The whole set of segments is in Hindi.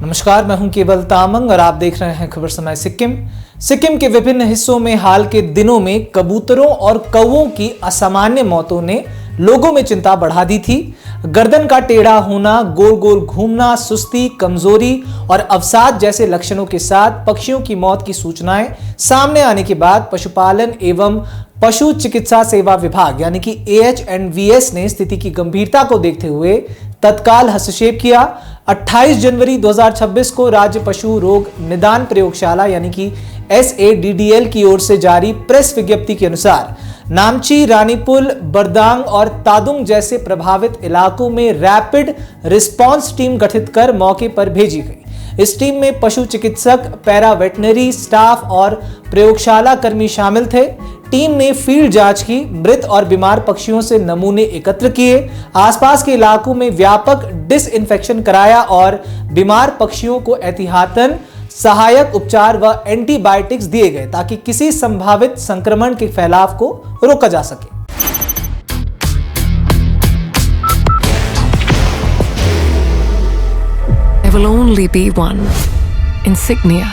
नमस्कार, मैं हूं केवल तामंग और आप देख रहे हैं खबर समय सिक्किम। सिक्किम के विभिन्न हिस्सों में हाल के दिनों में कबूतरों और कौवों की असामान्य मौतों ने लोगों में चिंता बढ़ा दी थी। गर्दन का टेढ़ा होना, गोल गोल घूमना, सुस्ती, कमजोरी और अवसाद जैसे लक्षणों के साथ पक्षियों की मौत की सूचनाएं सामने आने के बाद पशुपालन एवं पशु चिकित्सा सेवा विभाग यानी कि AHNVS ने स्थिति की गंभीरता को देखते हुए तत्काल हस्तक्षेप किया। 28 जनवरी 2026 को राज्य पशु रोग निदान प्रयोगशाला यानी कि SADDL की ओर से जारी प्रेस विज्ञप्ति के अनुसार नामची, रानीपुल, बरदांग और तादुंग जैसे प्रभावित इलाकों में रैपिड रिस्पांस टीम गठित कर मौके पर भेजी गई। इस टीम में पशु चिकित्सक, पैरा वेटनरी स्टाफ और प्रयोगशाला कर्मी शामिल थे। टीम ने फील्ड जांच की, मृत और बीमार पक्षियों से नमूने एकत्र किए, आसपास के इलाकों में व्यापक डिसइंफेक्शन कराया और बीमार पक्षियों को एहतियातन सहायक उपचार व एंटीबायोटिक्स दिए गए ताकि किसी संभावित संक्रमण के फैलाव को रोका जा सके। There will only be one insignia.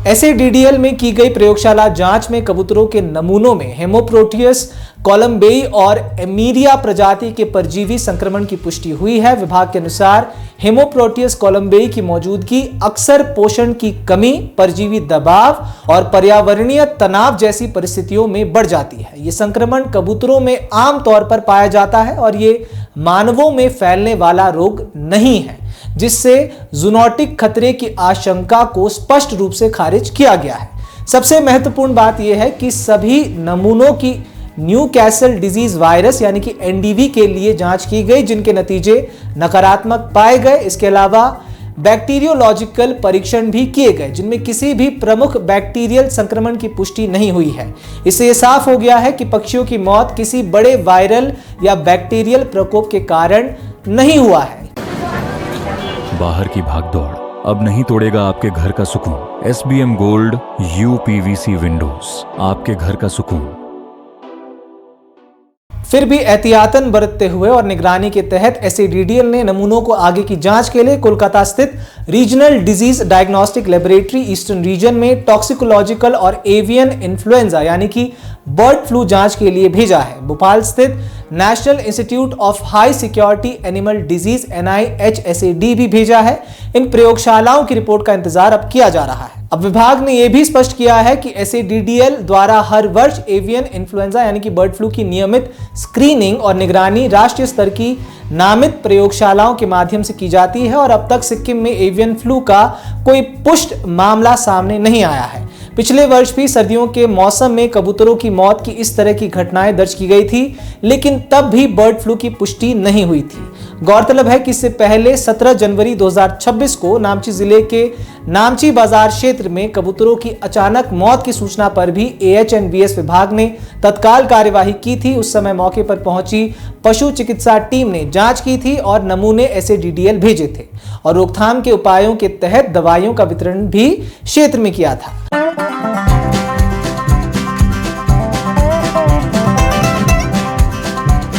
SADDL में की गई प्रयोगशाला जांच में कबूतरों के नमूनों में हेमोप्रोटियस कोलंबेई और एमीरिया प्रजाति के परजीवी संक्रमण की पुष्टि हुई है। विभाग के अनुसार हेमोप्रोटियस कोलंबेई की मौजूदगी अक्सर पोषण की कमी, परजीवी दबाव और पर्यावरणीय तनाव जैसी परिस्थितियों में बढ़ जाती है। ये संक्रमण कबूतरों में आमतौर पर पाया जाता है और ये मानवों में फैलने वाला रोग नहीं है, जिससे जूनोटिक खतरे की आशंका को स्पष्ट रूप से खारिज किया गया है। सबसे महत्वपूर्ण बात यह है कि सभी नमूनों की न्यूकैसल डिजीज वायरस यानी कि NDV के लिए जांच की गई, जिनके नतीजे नकारात्मक पाए गए। इसके अलावा बैक्टीरियोलॉजिकल परीक्षण भी किए गए, जिनमें किसी भी प्रमुख बैक्टीरियल संक्रमण की पुष्टि नहीं हुई है। इससे यह साफ हो गया है कि पक्षियों की मौत किसी बड़े वायरल या बैक्टीरियल प्रकोप के कारण नहीं हुआ है। बाहर की भागदौड़ अब नहीं तोड़ेगा आपके घर का सुकून। SBM गोल्ड UPVC विंडोज, आपके घर का सुकून। फिर भी एहतियातन बरतते हुए और निगरानी के तहत SADDL ने नमूनों को आगे की जांच के लिए कोलकाता स्थित regional disease diagnostic laboratory eastern region में टॉक्सिकोलॉजिकल और एवियन इन्फ्लुएंजा यानी कि बर्ड फ्लू जांच के लिए भेजा है। भोपाल स्थित national institute of high security animal disease NIHSAD भी भेजा है। इन प्रयोगशालाओं की रिपोर्ट का इंतजार अब किया जा रहा है। अब विभाग ने यह भी स्पष्ट किया है कि SADDL द्वारा हर वर्ष एवियन इन्फ्लुएंजा यानी कि बर्ड फ्लू की नियमित स्क्रीनिंग और निगरानी राष्ट्रीय स्तर की नामित प्रयोगशालाओं के माध्यम से की जाती है और अब तक सिक्किम में एवियन फ्लू का कोई पुष्ट मामला सामने नहीं आया है। पिछले वर्ष भी सर्दियों के मौसम में कबूतरों की मौत की इस तरह की घटनाएं दर्ज की गई थी, लेकिन तब भी बर्ड फ्लू की पुष्टि नहीं हुई थी। गौरतलब है कि इससे पहले 17 जनवरी 2026 को नामची जिले के नामची बाजार क्षेत्र में कबूतरों की अचानक मौत की सूचना पर भी AHNVS विभाग ने तत्काल कार्यवाही की थी। उस समय मौके पर पहुंची पशु चिकित्सा टीम ने जांच की थी और नमूने SADDL भेजे थे और रोकथाम के उपायों के तहत दवाइयों का वितरण भी क्षेत्र में किया था।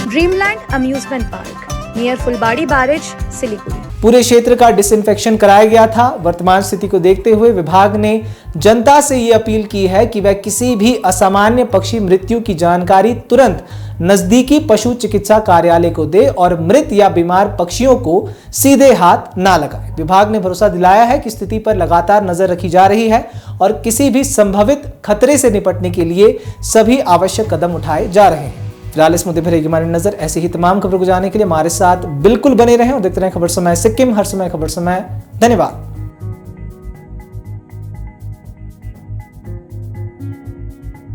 ड्रीमलैंड अम्यूजमेंट पार्क नियर फुलबाड़ी बैरेज, सिलीगुड़ी। पूरे क्षेत्र का डिसइंफेक्शन कराया गया था। वर्तमान स्थिति को देखते हुए विभाग ने जनता से ये अपील की है कि वह किसी भी असामान्य पक्षी मृत्यु की जानकारी तुरंत नजदीकी पशु चिकित्सा कार्यालय को दे और मृत या बीमार पक्षियों को सीधे हाथ ना लगाए। विभाग ने भरोसा दिलाया है कि स्थिति पर लगातार नजर रखी जा रही है और किसी भी संभावित खतरे से निपटने के लिए सभी आवश्यक कदम उठाए जा रहे हैं। फिलहाल इस मुद्दे पर रहेगी हमारी नजर। ऐसे ही तमाम खबरों को जानने के लिए हमारे साथ बिल्कुल बने रहें और देखते रहें खबर समय सिक्किम, हर समय खबर समय। धन्यवाद।